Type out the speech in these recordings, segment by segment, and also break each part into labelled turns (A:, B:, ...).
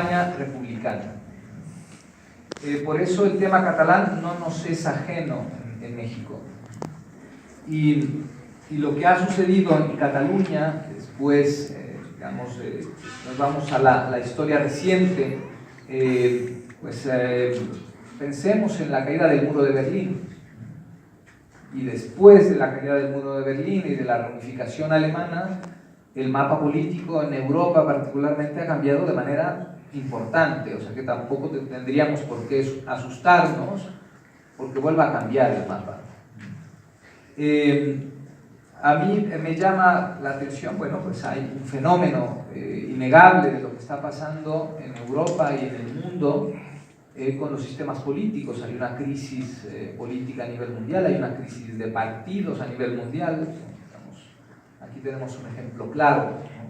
A: España republicana. Por eso el tema catalán no nos es ajeno en México. Y lo que ha sucedido en Cataluña, después, nos vamos a la historia reciente, pensemos en la caída del muro de Berlín. Y después de la caída del muro de Berlín y de la reunificación alemana, el mapa político en Europa particularmente ha cambiado de manera importante, o sea que tampoco tendríamos por qué asustarnos porque vuelva a cambiar el mapa. A mí me llama la atención, bueno, pues hay un fenómeno innegable de lo que está pasando en Europa y en el mundo con los sistemas políticos. Hay una crisis política a nivel mundial, hay una crisis de partidos a nivel mundial. Aquí tenemos un ejemplo claro, ¿no?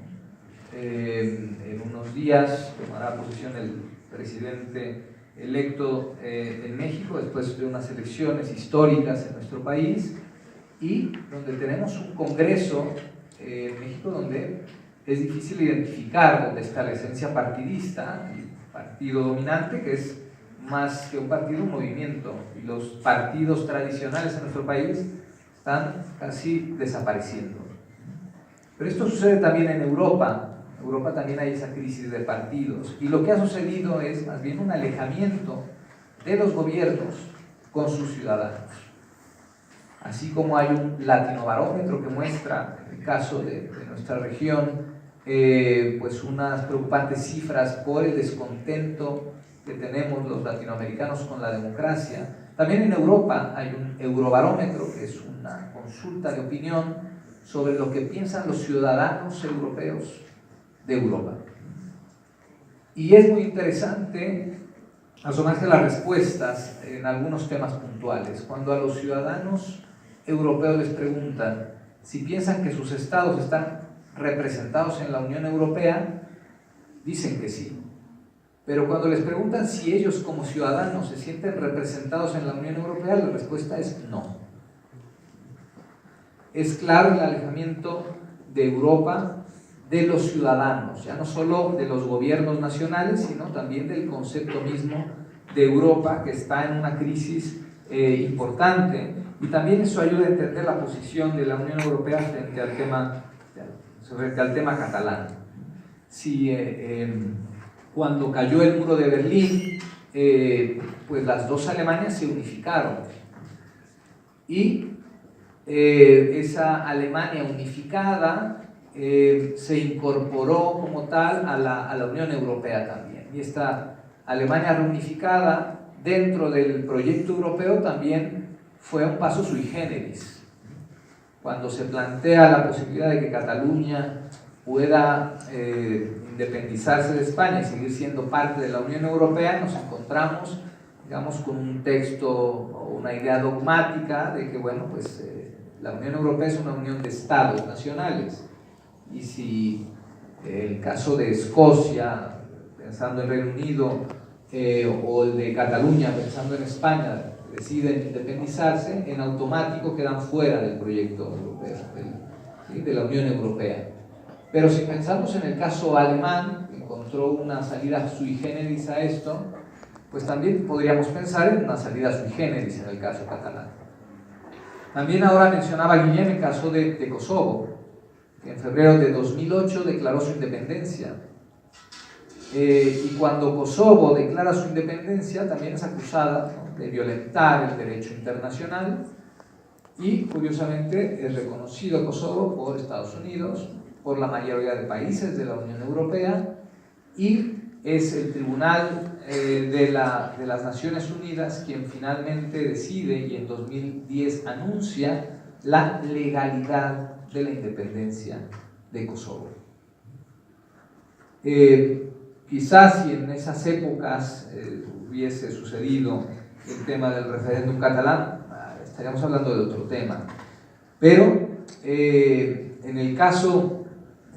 A: En unos días tomará posesión el presidente electo en México después de unas elecciones históricas en nuestro país, y donde tenemos un congreso en México donde es difícil identificar dónde está la esencia partidista, el partido dominante, que es más que un partido, un movimiento, y los partidos tradicionales en nuestro país están casi desapareciendo. Pero esto sucede también en Europa. En Europa también hay esa crisis de partidos, y lo que ha sucedido es más bien un alejamiento de los gobiernos con sus ciudadanos. Así como hay un latinobarómetro que muestra, en el caso de nuestra región, pues unas preocupantes cifras por el descontento que tenemos los latinoamericanos con la democracia. También en Europa hay un eurobarómetro, que es una consulta de opinión sobre lo que piensan los ciudadanos europeos de Europa. Y es muy interesante asomarse a las respuestas en algunos temas puntuales. Cuando a los ciudadanos europeos les preguntan si piensan que sus estados están representados en la Unión Europea, dicen que sí. Pero cuando les preguntan si ellos como ciudadanos se sienten representados en la Unión Europea, la respuesta es no. Es claro el alejamiento de Europa de los ciudadanos, ya no solo de los gobiernos nacionales, sino también del concepto mismo de Europa, que está en una crisis importante, y también eso ayuda a entender la posición de la Unión Europea frente al tema catalán. Si cuando cayó el muro de Berlín, pues las dos Alemanias se unificaron, y esa Alemania unificada se incorporó como tal a la Unión Europea también, y esta Alemania reunificada dentro del proyecto europeo también fue un paso sui generis. Cuando se plantea la posibilidad de que Cataluña pueda independizarse de España y seguir siendo parte de la Unión Europea, nos encontramos, digamos, con un texto o una idea dogmática de que, bueno, pues la Unión Europea es una unión de estados nacionales, y si el caso de Escocia, pensando en Reino Unido, o el de Cataluña, pensando en España, deciden independizarse, en automático quedan fuera del proyecto europeo, de la Unión Europea. Pero si pensamos en el caso alemán, que encontró una salida sui generis a esto, pues también podríamos pensar en una salida sui generis en el caso catalán. También ahora mencionaba Guillem el caso de Kosovo, que en febrero de 2008 declaró su independencia. Y cuando Kosovo declara su independencia, también es acusada, ¿no?, de violentar el derecho internacional, y curiosamente es reconocido Kosovo por Estados Unidos, por la mayoría de países de la Unión Europea, y es el Tribunal de las Naciones Unidas quien finalmente decide y en 2010 anuncia la legalidad de la independencia de Kosovo. Quizás si en esas épocas hubiese sucedido el tema del referéndum catalán, estaríamos hablando de otro tema. Pero en el caso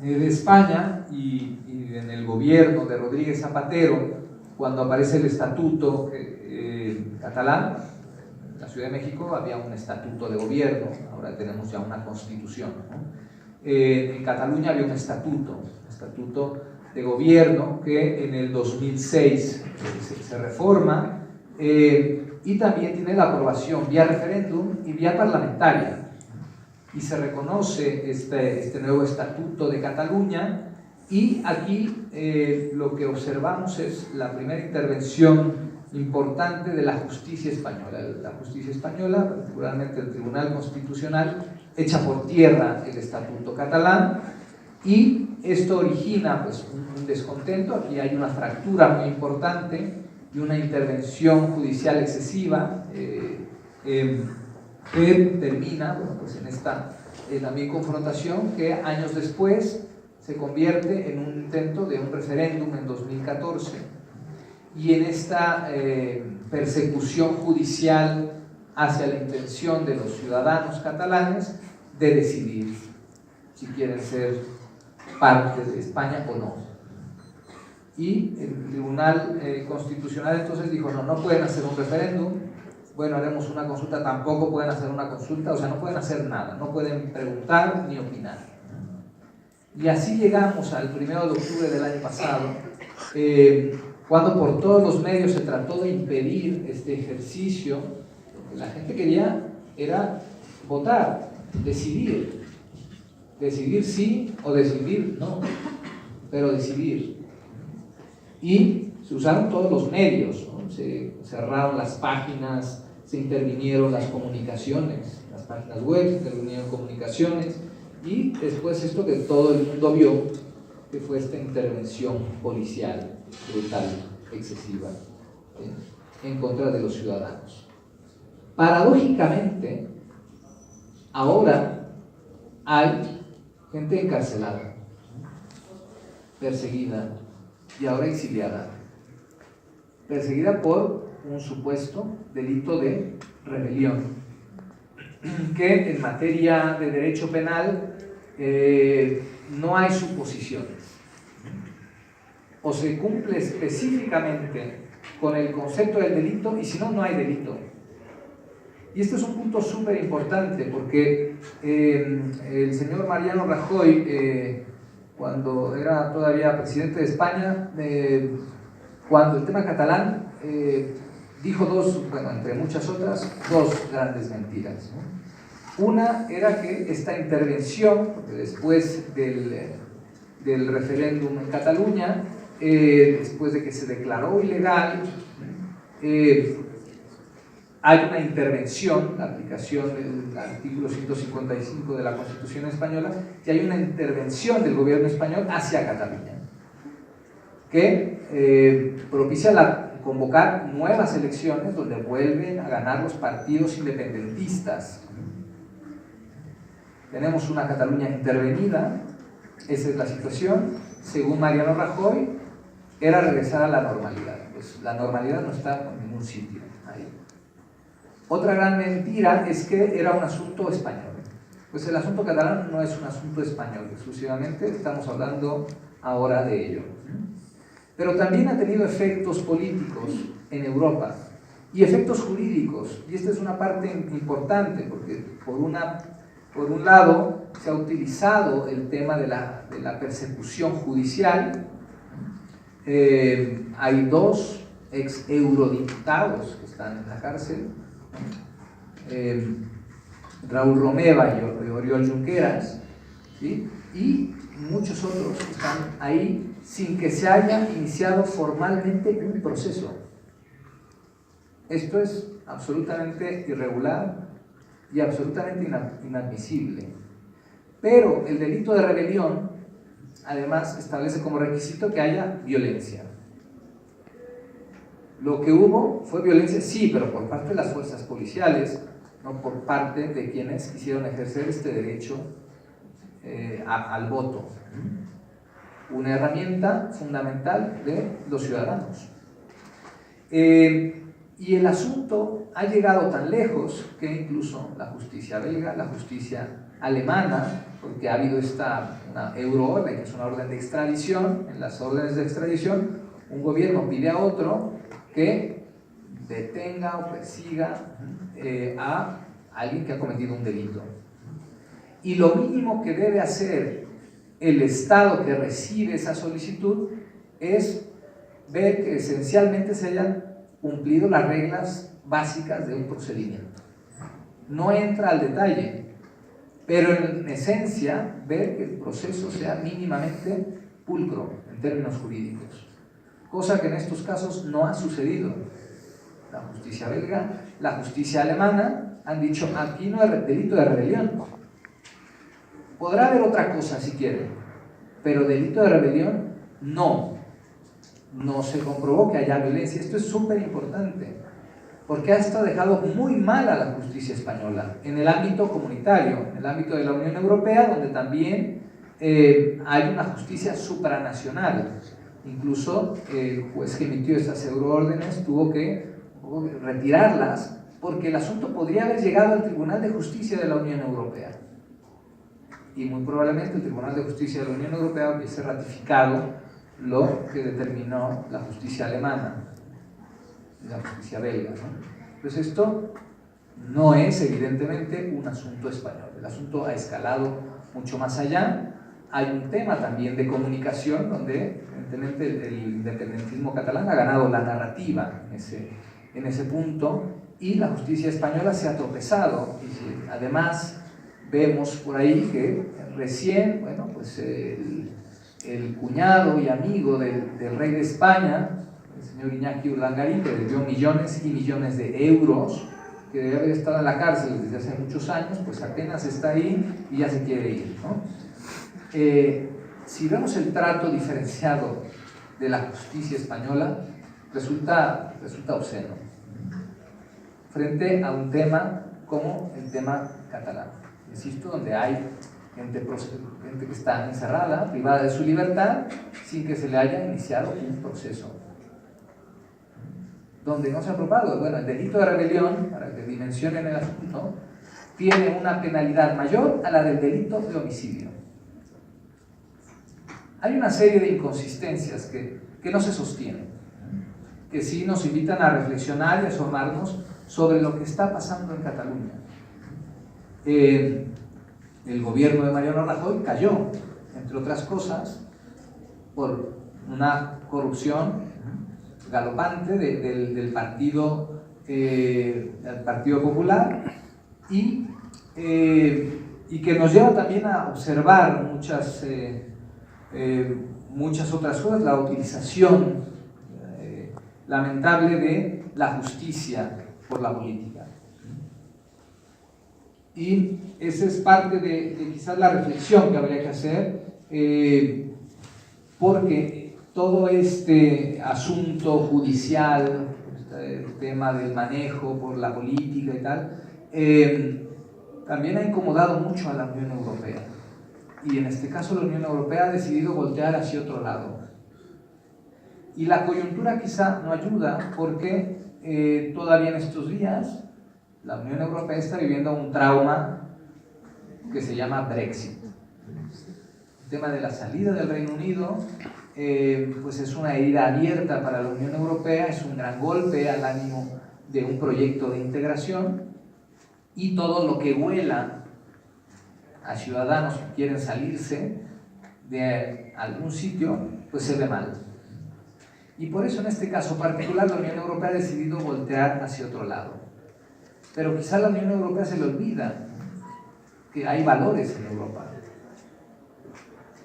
A: de España y en el gobierno de Rodríguez Zapatero, cuando aparece el estatuto catalán, en la Ciudad de México había un estatuto de gobierno, ahora tenemos ya una constitución, ¿no? En Cataluña había un estatuto de gobierno que en el 2006 se reforma, y también tiene la aprobación vía referéndum y vía parlamentaria, y se reconoce este nuevo Estatuto de Cataluña. Y aquí lo que observamos es la primera intervención importante de la justicia española. La justicia española, particularmente el Tribunal Constitucional, echa por tierra el Estatuto catalán, y esto origina pues, un descontento. Aquí hay una fractura muy importante y una intervención judicial excesiva que termina bueno, pues en esta también confrontación que años después se convierte en un intento de un referéndum en 2014, y en esta persecución judicial hacia la intención de los ciudadanos catalanes de decidir si quieren ser parte de España o no. Y el Tribunal Constitucional entonces dijo, no pueden hacer un referéndum, bueno, haremos una consulta, tampoco pueden hacer una consulta, o sea, no pueden hacer nada, no pueden preguntar ni opinar. Y así llegamos al 1 de octubre del año pasado, cuando por todos los medios se trató de impedir este ejercicio. Lo que la gente quería era votar, decidir sí o decidir no, pero decidir. Y se usaron todos los medios, ¿no? Se cerraron las páginas, se intervinieron las comunicaciones, las páginas web, se intervinieron comunicaciones, y después esto que todo el mundo vio, que fue esta intervención policial brutal, excesiva, en contra de los ciudadanos. Paradójicamente, ahora hay gente encarcelada, perseguida y ahora exiliada, perseguida por un supuesto delito de rebelión, que en materia de derecho penal no hay suposiciones. O se cumple específicamente con el concepto del delito, y si no, no hay delito. Y este es un punto súper importante, porque el señor Mariano Rajoy, cuando era todavía presidente de España, cuando el tema catalán, dijo entre muchas otras, dos grandes mentiras, ¿no? Una era que esta intervención, porque después del referéndum en Cataluña, después de que se declaró ilegal, hay una intervención, la aplicación del artículo 155 de la Constitución española, y hay una intervención del gobierno español hacia Cataluña, que propicia convocar nuevas elecciones donde vuelven a ganar los partidos independentistas. Tenemos una Cataluña intervenida, esa es la situación. Según Mariano Rajoy, era regresar a la normalidad. Pues la normalidad no está en ningún sitio ahí. Otra gran mentira es que era un asunto español. Pues el asunto catalán no es un asunto español exclusivamente, estamos hablando ahora de ello. Pero también ha tenido efectos políticos en Europa y efectos jurídicos, y esta es una parte importante, porque por un lado se ha utilizado el tema de la persecución judicial. Hay dos ex eurodiputados que están en la cárcel, Raúl Romeva y Oriol Junqueras, ¿sí? Y muchos otros que están ahí sin que se haya iniciado formalmente un proceso. Esto es absolutamente irregular y absolutamente inadmisible. Pero el delito de rebelión, además, establece como requisito que haya violencia. Lo que hubo fue violencia, sí, pero por parte de las fuerzas policiales, no por parte de quienes quisieron ejercer este derecho al voto. Una herramienta fundamental de los ciudadanos. Y el asunto ha llegado tan lejos que incluso la justicia belga, la justicia alemana, porque ha habido una euroorden, que es una orden de extradición. En las órdenes de extradición, un gobierno pide a otro que detenga o persiga a alguien que ha cometido un delito. Y lo mínimo que debe hacer el Estado que recibe esa solicitud es ver que esencialmente se hayan cumplido las reglas básicas de un procedimiento. No entra al detalle, pero en esencia ver que el proceso sea mínimamente pulcro en términos jurídicos, cosa que en estos casos no ha sucedido. La justicia belga, la justicia alemana han dicho: aquí no hay delito de rebelión. Podrá haber otra cosa si quieren, pero delito de rebelión no se comprobó que haya violencia. Esto es súper importante, porque esto ha dejado muy mal a la justicia española en el ámbito comunitario, en el ámbito de la Unión Europea, donde también hay una justicia supranacional. Incluso el juez que emitió estas euroórdenes tuvo que retirarlas porque el asunto podría haber llegado al Tribunal de Justicia de la Unión Europea. Y muy probablemente el Tribunal de Justicia de la Unión Europea hubiese ratificado lo que determinó la justicia alemana, la justicia belga, ¿no? Pues esto no es evidentemente un asunto español. El asunto ha escalado mucho más allá. Hay un tema también de comunicación donde evidentemente el independentismo catalán ha ganado la narrativa en ese punto, y la justicia española se ha tropezado. Y además vemos por ahí que recién, bueno, pues el cuñado y amigo del rey de España, el señor Iñaki Urdangarín, que debió millones y millones de euros, que debe haber estado en la cárcel desde hace muchos años, pues apenas está ahí y ya se quiere ir, ¿no? Si vemos el trato diferenciado de la justicia española, resulta obsceno frente a un tema como el tema catalán. Insisto, donde hay gente que está encerrada, privada de su libertad, sin que se le haya iniciado un proceso. Donde no se ha probado, bueno, el delito de rebelión, para que dimensionen el asunto, tiene una penalidad mayor a la del delito de homicidio. Hay una serie de inconsistencias que no se sostienen, que sí nos invitan a reflexionar y asomarnos sobre lo que está pasando en Cataluña. El gobierno de Mariano Rajoy cayó, entre otras cosas, por una corrupción galopante del Partido Popular, y que nos lleva también a observar muchas otras cosas, la utilización lamentable de la justicia por la política. Y esa es parte de quizás la reflexión que habría que hacer, porque todo este asunto judicial, el tema del manejo por la política y tal, también ha incomodado mucho a la Unión Europea. Y en este caso la Unión Europea ha decidido voltear hacia otro lado. Y la coyuntura quizá no ayuda, porque todavía en estos días la Unión Europea está viviendo un trauma que se llama Brexit. El tema de la salida del Reino Unido pues es una herida abierta para la Unión Europea, es un gran golpe al ánimo de un proyecto de integración, y todo lo que huela a ciudadanos que quieren salirse de algún sitio, pues se ve mal. Y por eso en este caso particular la Unión Europea ha decidido voltear hacia otro lado. Pero quizá a la Unión Europea se le olvida que hay valores en Europa.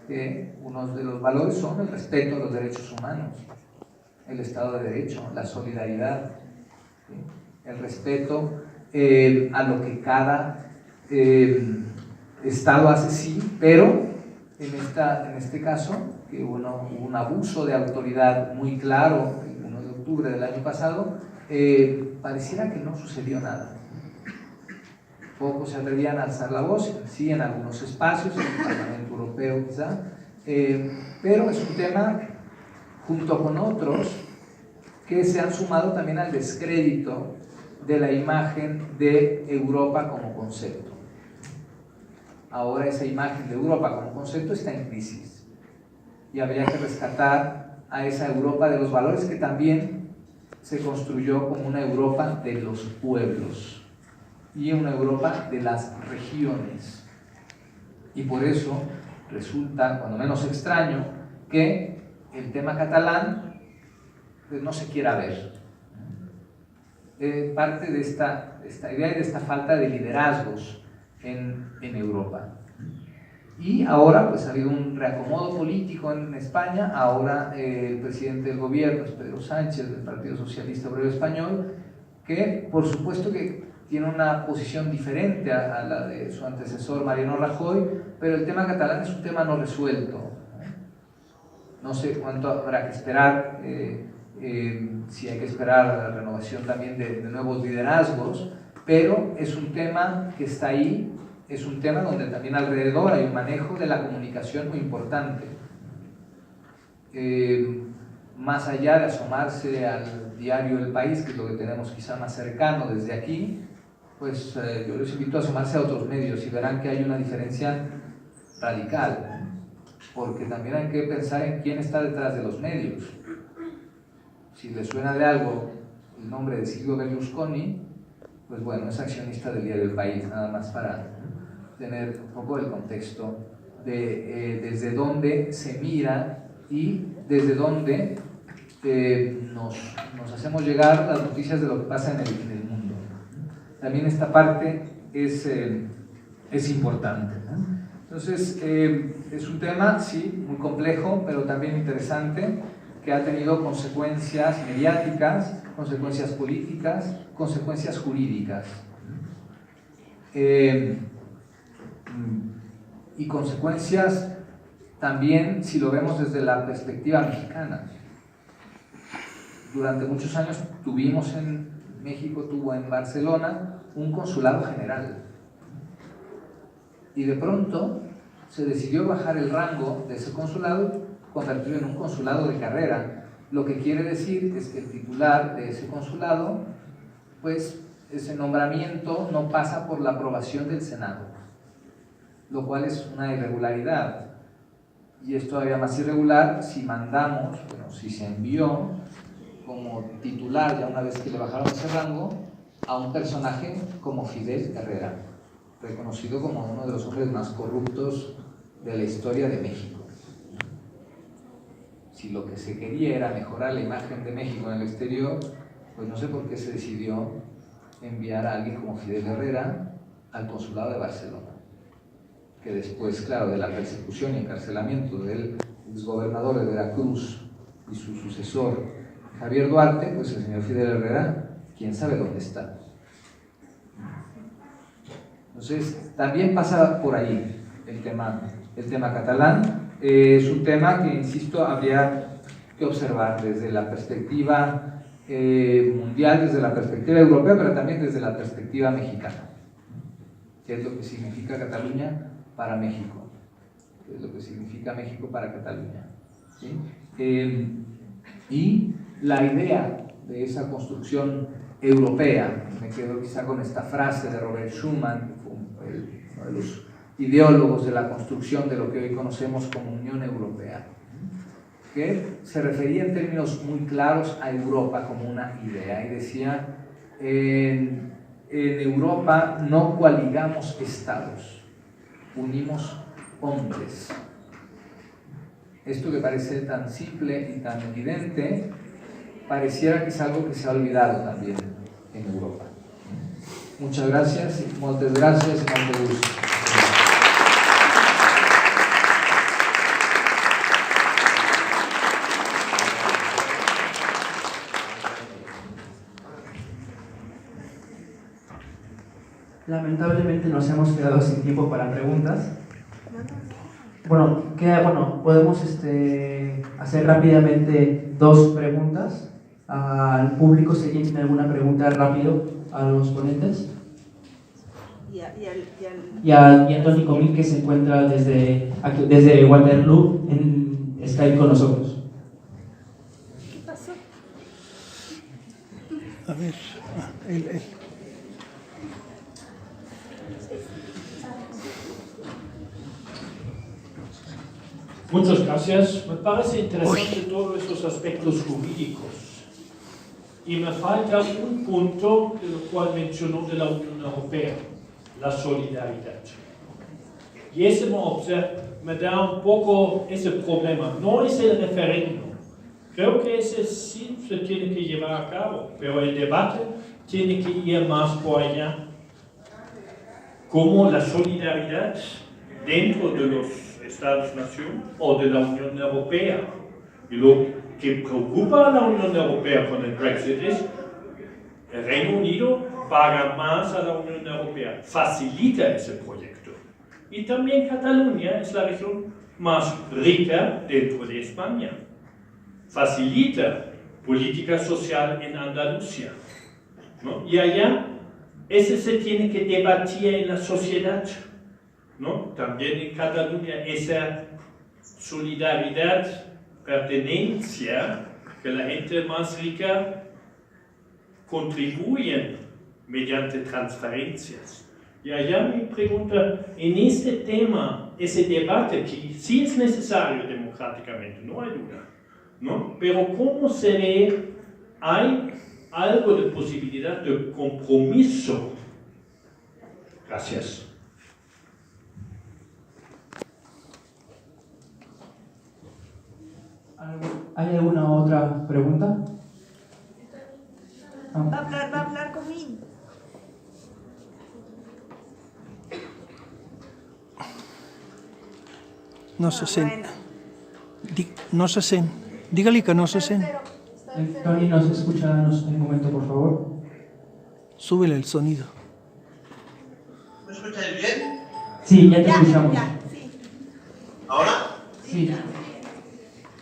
A: Que unos de los valores son el respeto a los derechos humanos, el Estado de Derecho, la solidaridad, ¿sí? El respeto a lo que cada Estado hace, sí, pero en este caso, que hubo un abuso de autoridad muy claro el 1 de octubre del año pasado, pareciera que no sucedió nada. Pocos se atrevían a alzar la voz, sí en algunos espacios, en el Parlamento Europeo quizá, pero es un tema, junto con otros, que se han sumado también al descrédito de la imagen de Europa como concepto. Ahora esa imagen de Europa como concepto está en crisis, y habría que rescatar a esa Europa de los valores que también se construyó como una Europa de los pueblos y una Europa de las regiones. Y por eso resulta cuando menos extraño que el tema catalán pues, no se quiera ver. Parte de esta idea y de esta falta de liderazgos en Europa. Y ahora pues ha habido un reacomodo político en España. Ahora el presidente del gobierno es Pedro Sánchez del Partido Socialista Obrero Español, que por supuesto que tiene una posición diferente a la de su antecesor Mariano Rajoy, pero el tema catalán es un tema no resuelto. No sé cuánto habrá que esperar, si hay que esperar a la renovación también de nuevos liderazgos, pero es un tema que está ahí. Es un tema donde también alrededor hay un manejo de la comunicación muy importante. Más allá de asomarse al diario El País, que es lo que tenemos quizá más cercano desde aquí, pues yo les invito a asomarse a otros medios y verán que hay una diferencia radical, porque también hay que pensar en quién está detrás de los medios. Si les suena de algo el nombre de Silvio Berlusconi, pues bueno, es accionista del diario El País, nada más para tener un poco el contexto de desde dónde se mira y desde dónde nos hacemos llegar las noticias de lo que pasa en el mundo. También esta parte es importante, ¿no? Entonces, es un tema, sí, muy complejo, pero también interesante, que ha tenido consecuencias mediáticas, consecuencias políticas, consecuencias jurídicas. Y consecuencias también si lo vemos desde la perspectiva mexicana. Durante muchos años México tuvo en Barcelona un consulado general y de pronto se decidió bajar el rango de ese consulado, convertirlo en un consulado de carrera, lo que quiere decir es que el titular de ese consulado, pues ese nombramiento no pasa por la aprobación del Senado, lo cual es una irregularidad. Y es todavía más irregular si mandamos, bueno, si se envió como titular, ya una vez que le bajaron ese rango, a un personaje como Fidel Herrera, reconocido como uno de los hombres más corruptos de la historia de México. Si lo que se quería era mejorar la imagen de México en el exterior, pues no sé por qué se decidió enviar a alguien como Fidel Herrera al consulado de Barcelona, que después, claro, de la persecución y encarcelamiento del exgobernador de Veracruz y su sucesor Javier Duarte, pues el señor Fidel Herrera, quién sabe dónde está. Entonces, también pasa por ahí el tema catalán. Es un tema que, insisto, habría que observar desde la perspectiva mundial, desde la perspectiva europea, pero también desde la perspectiva mexicana. ¿Qué es lo que significa Cataluña para México? ¿Qué es lo que significa México para Cataluña? ¿Sí? Y la idea de esa construcción europea, me quedo quizá con esta frase de Robert Schuman, que fue uno de los ideólogos de la construcción de lo que hoy conocemos como Unión Europea, que se refería en términos muy claros a Europa como una idea, y decía, en Europa no coaligamos estados, unimos hombres. Esto que parece tan simple y tan evidente, pareciera que es algo que se ha olvidado también en Europa. Muchas gracias, muchas gracias y mucho gusto.
B: Lamentablemente nos hemos quedado sin tiempo para preguntas. Bueno, podemos hacer rápidamente dos preguntas al público, si alguien tiene alguna pregunta rápido a los ponentes. Y a Tony Comín, que se encuentra desde Waterloo en Skype con nosotros.
C: ¿Qué pasó?
D: A ver, él.
E: Muchas gracias. Me parece interesante todos esos aspectos jurídicos. Y me falta un punto de lo cual mencionó de la Unión Europea, la solidaridad. Jesmo observa me da un poco ese problema. No es el referéndum. Creo que ese sí se tiene que llevar a cabo, pero el debate tiene que ir más por allá. Como la solidaridad dentro de los Estados-nación o de la Unión Europea. Y lo que preocupa a la Unión Europea con el Brexit es el Reino Unido paga más a la Unión Europea, facilita ese proyecto. Y también Cataluña es la región más rica dentro de España. Facilita política social en Andalucía, ¿no? Y allá, ese se tiene que debatir en la sociedad, ¿no? También en Cataluña, esa solidaridad, pertenencia, que la gente más rica contribuyen mediante transferencias. Y allá me pregunta, en este tema, ese debate que sí es necesario democráticamente, no hay duda, ¿no? Pero ¿cómo se ve? ¿Hay algo de posibilidad de compromiso? Gracias.
B: ¿Hay alguna otra pregunta?
C: Va a hablar conmigo.
D: No se sent. No se sent. Dígale que no se sent.
B: Tony, ¿nos escucha en un momento, por favor?
D: Súbele el sonido.
F: ¿Me escucháis bien?
B: Sí, ya te escuchamos.
C: Sí.
F: ¿Ahora?
B: Sí.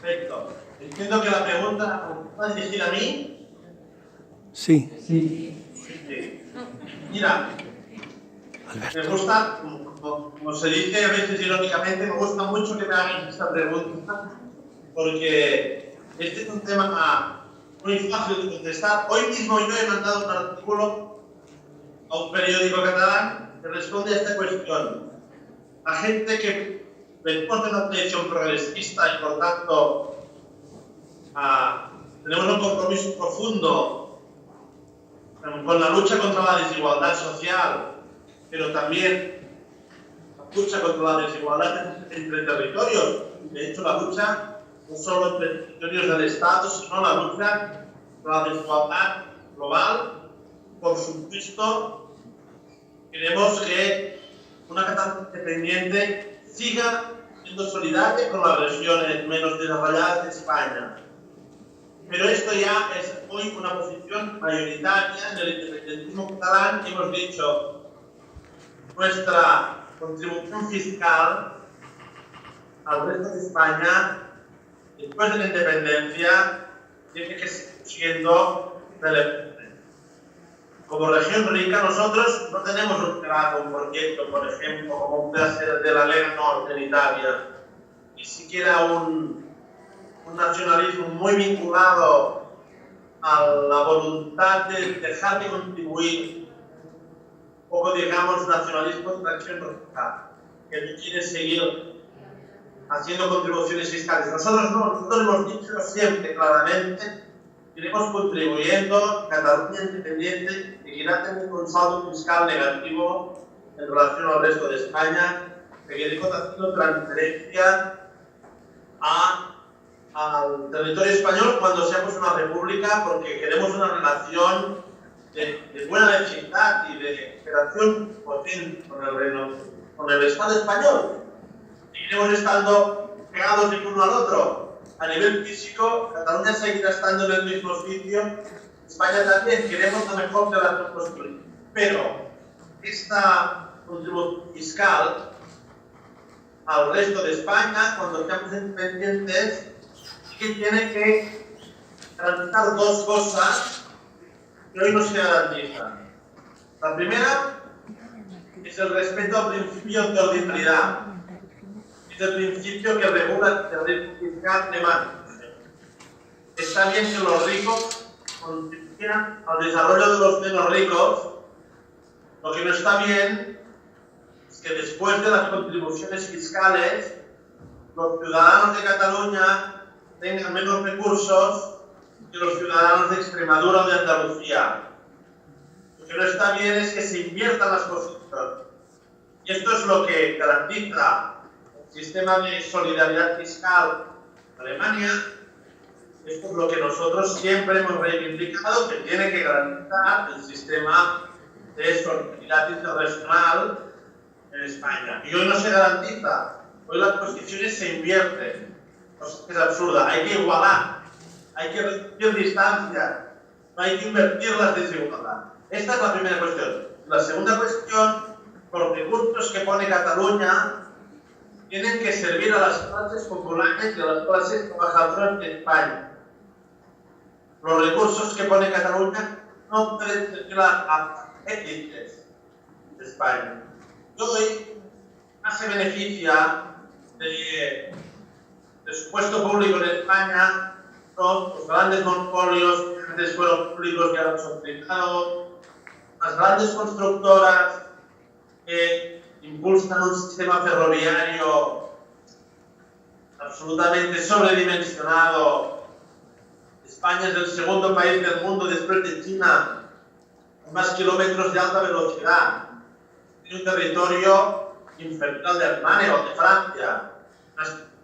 F: Perfecto. Entiendo que la pregunta va dirigida a mí.
D: Sí.
B: Sí.
F: Sí. Mira,
D: Alberto.
F: me gusta, como se dice a veces irónicamente, me gusta mucho que me hagan esta pregunta, porque este es un tema muy fácil de contestar. Hoy mismo yo he mandado un artículo a un periódico catalán que responde a esta cuestión. La gente que venimos de una tradición progresista y por tanto tenemos un compromiso profundo con la lucha contra la desigualdad social, pero también la lucha contra la desigualdad entre territorios. De hecho, la lucha no solo entre territorios del Estado, sino la lucha contra la desigualdad global. Por supuesto, queremos que una Cataluña independiente siga siendo solidaria con las regiones menos desarrolladas de España. Pero esto ya es hoy una posición mayoritaria en el independentismo catalán. Hemos dicho, nuestra contribución fiscal al resto de España, después de la independencia, tiene que seguir siendo relevante. Como región rica, nosotros no tenemos un proyecto, por ejemplo, como puede ser de la Lega Nord en Italia, ni siquiera un nacionalismo muy vinculado a la voluntad de dejar de contribuir, un poco, digamos, nacionalismo de tracción roja, que no quiere seguir haciendo contribuciones fiscales. Nosotros no, nosotros hemos dicho siempre claramente que iremos contribuyendo. Cataluña independiente seguirá teniendo un saldo fiscal negativo en relación al resto de España, seguiremos haciendo transferencia al territorio español cuando seamos una república, porque queremos una relación de buena vecindad y de cooperación potente con el Estado español. Seguiremos estando pegados el uno al otro. A nivel físico, Cataluña seguirá estando en el mismo sitio, España también. Queremos la mejor relación posible. Pero esta contribución fiscal al resto de España, cuando seamos independientes, que tiene que garantizar dos cosas que hoy no se garantizan. La primera es el respeto al principio de ordinariedad. Es el principio que regula el derecho fiscal de más. Está bien que los ricos contribuyan al desarrollo de los menos ricos. Lo que no está bien es que después de las contribuciones fiscales, los ciudadanos de Cataluña tengan menos recursos que los ciudadanos de Extremadura o de Andalucía. Lo que no está bien es que se inviertan las posiciones. Y esto es lo que garantiza sistema de solidaridad fiscal de Alemania. Esto es lo que nosotros siempre hemos reivindicado, que tiene que garantizar el sistema de solidaridad internacional en España. Y hoy no se garantiza, hoy las posiciones se invierten. Es absurda, hay que igualar, hay que reducir distancias, no hay que invertir la desigualdad. Esta es la primera cuestión. La segunda cuestión, los recursos que pone Cataluña tienen que servir a las clases populares y a las clases trabajadoras de España. Los recursos que pone Cataluña no pueden servir a élites de España. Y hoy más se beneficia de su puesto público en España son los grandes monopolios que antes fueron públicos y ahora son privados, las grandes constructoras que impulsan un sistema ferroviario absolutamente sobredimensionado. España es el segundo país del mundo después de China, con más kilómetros de alta velocidad. Tiene un territorio inferior al de Alemania o de Francia,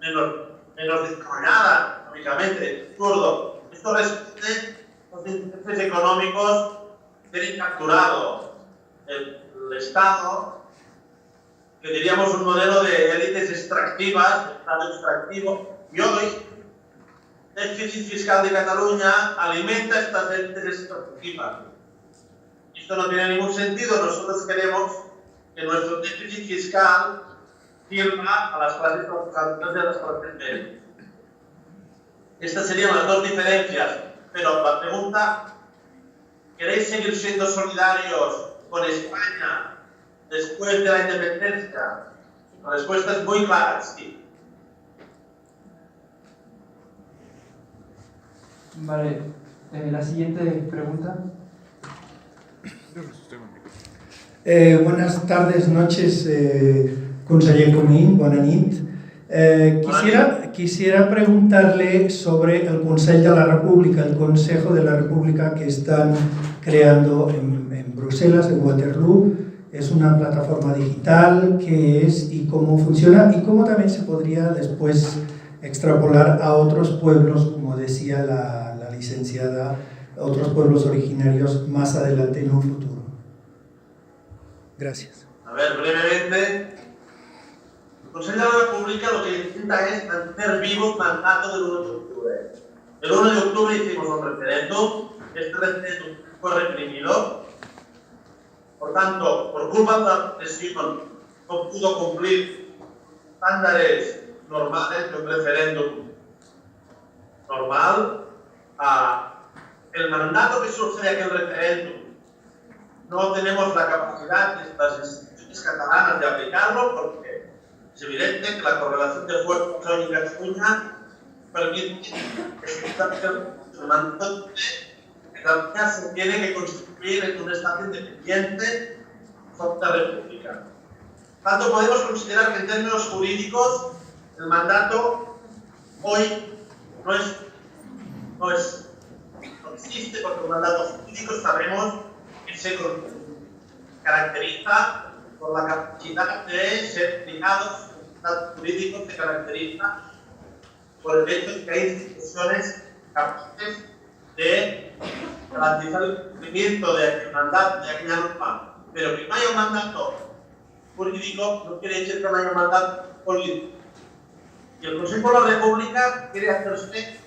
F: menos desarrollada económicamente, absurdo. Esto responde a los intereses económicos que tienen capturado el Estado, que diríamos un modelo de élites extractivas, de Estado extractivo, y hoy el déficit fiscal de Cataluña alimenta estas élites extractivas. Esto no tiene ningún sentido. Nosotros queremos que nuestro déficit fiscal sirva a las clases trabajadoras y a las clases medias. Estas serían las dos diferencias, pero la pregunta, ¿queréis seguir siendo solidarios con España después de la independencia? La respuesta es muy clara, sí.
B: Vale, la siguiente pregunta.
G: Buenas tardes, noches, conseller Comín, bona nit. Quisiera preguntarle sobre el Consell de la República, el Consejo de la República que están creando en Bruselas, en Waterloo. Es una plataforma digital, ¿qué es y cómo funciona? Y cómo también se podría después extrapolar a otros pueblos, como decía la licenciada, otros pueblos originarios más adelante en un futuro. Gracias.
F: A ver, brevemente, el Consell de la República lo que intenta es mantener vivo el mandato del 1 de octubre. El 1 de octubre hicimos un referéndum, este referéndum fue reprimido, por tanto, por culpa de la presión no pudo cumplir estándares normales de un referéndum normal. El mandato que surge de aquel referéndum no tenemos la capacidad de las instituciones catalanas de aplicarlo, porque es evidente que la correlación de fuerzas hoy en Cataluña permite que el mandato de Cataluña se tiene que constituir en un Estado independiente con la República. Por tanto, podemos considerar que en términos jurídicos el mandato hoy no existe, porque el mandato jurídico sabemos que se caracteriza por la capacidad de ser fijados. El mandato jurídico se caracteriza por el hecho de que hay instituciones capaces de garantizar el cumplimiento de aquel mandato, de aquella norma. Pero que no haya un mandato jurídico no quiere decir que no haya un mandato político. Y el Consejo de la República quiere hacerse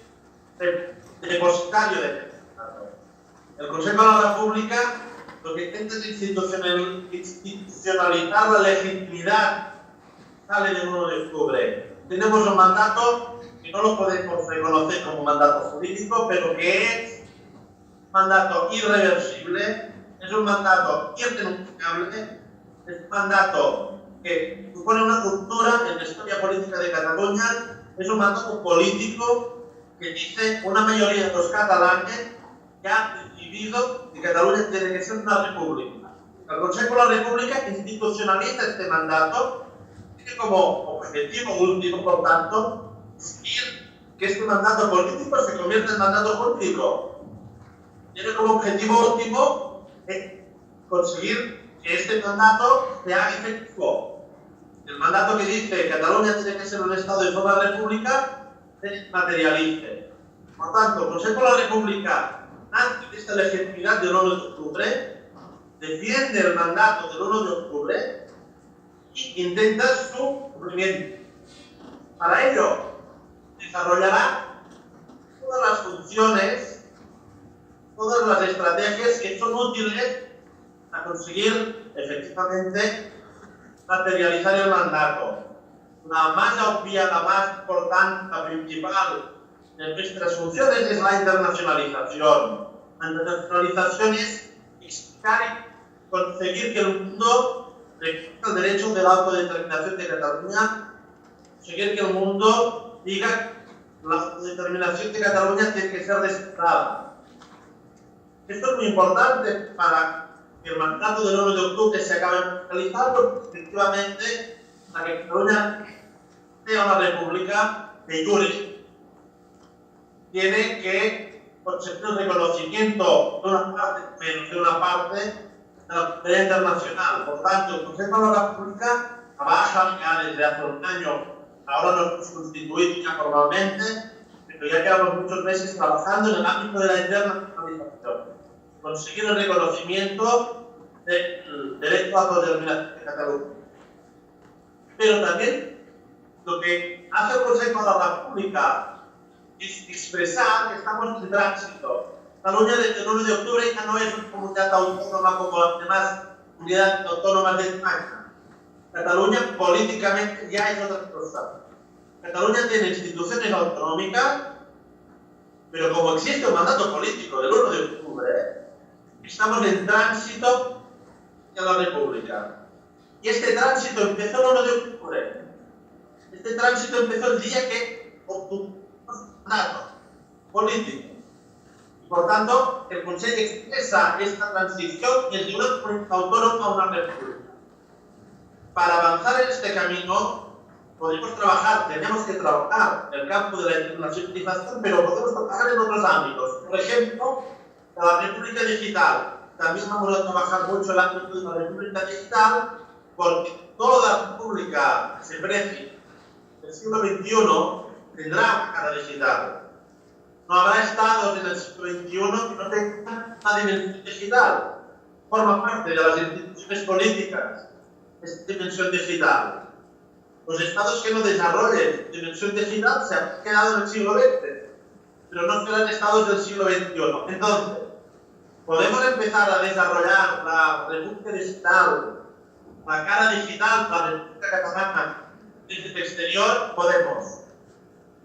F: depositario de este mandato. El Consejo de la República lo que intenta es institucionalizar la legitimidad que sale del 1 de octubre. Tenemos un mandato que no lo podemos reconocer como un mandato jurídico, pero que es un mandato irreversible, es un mandato irrenunciable, es un mandato que supone una ruptura en la historia política de Cataluña, es un mandato político que dice una mayoría de los catalanes que han decidido que Cataluña tiene que ser una república. El Consejo de la República institucionaliza este mandato, tiene como objetivo último, por tanto, que este mandato político se convierta en mandato jurídico. Tiene como objetivo último conseguir que este mandato sea efectivo. el mandato que dice que Cataluña tiene que ser un Estado de forma república se materialice. Por tanto, el Consejo de la República, antes de esta legitimidad del 1 de octubre, defiende el mandato del 1 de octubre e intenta su cumplimiento. Para ello, desarrollará todas las funciones, todas las estrategias que son útiles a conseguir efectivamente materializar el mandato. La más obvia, la más importante, la principal de nuestras funciones es la internacionalización. La internacionalización es explicar y conseguir que el mundo reconozca el derecho de la autodeterminación de Cataluña, conseguir que el mundo diga que la autodeterminación de Cataluña tiene que ser respetada. Esto es muy importante para que el mandato del 1 de octubre se acabe realizando, porque efectivamente para que Cataluña sea una república de jure tiene que conseguir el reconocimiento de una parte, menos de una parte, de la comunidad internacional. Por tanto, el Consejo de la República trabaja ya desde hace un año, ahora nos hemos constituido ya formalmente, pero ya llevamos muchos meses trabajando en el ámbito de la internacionalización. Conseguir el reconocimiento del derecho a autodeterminación de Cataluña. Pero también lo que hace el Consejo de la República es expresar que estamos en tránsito. Cataluña desde el 1 de octubre ya no es una comunidad autónoma como las demás comunidades autónomas de España. Cataluña políticamente ya es otra cosa. Cataluña tiene instituciones autonómicas, pero como existe un mandato político del 1 de octubre, estamos en tránsito hacia la República. Y este tránsito empezó el 1 de octubre. Este tránsito empezó el día que obtuvimos un mandato político. Y por tanto, el Consejo expresa esta transición desde una comunidad autónoma a una república. Para avanzar en este camino, podemos trabajar, tenemos que trabajar en el campo de la internacionalización, pero podemos trabajar en otros ámbitos. Por ejemplo, la República Digital. También vamos a trabajar mucho el ámbito de la República Digital, porque toda república que se precie del siglo XXI tendrá una cara digital. No habrá estados en el siglo XXI que no tengan una dimensión digital. Forma parte de las instituciones políticas esta dimensión digital. Los estados que no desarrollen dimensión digital se han quedado en el siglo XX, pero no serán estados del siglo XXI. Entonces, podemos empezar a desarrollar la República Digital, la cara digital, la República Catalana desde el exterior, podemos.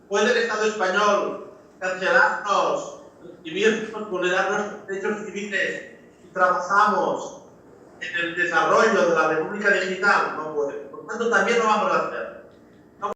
F: ¿Puede el Estado español cancelarnos, reprimirnos, vulnerar nuestros derechos civiles y trabajamos en el desarrollo de la República Digital? No puede. Por tanto, también lo vamos a hacer.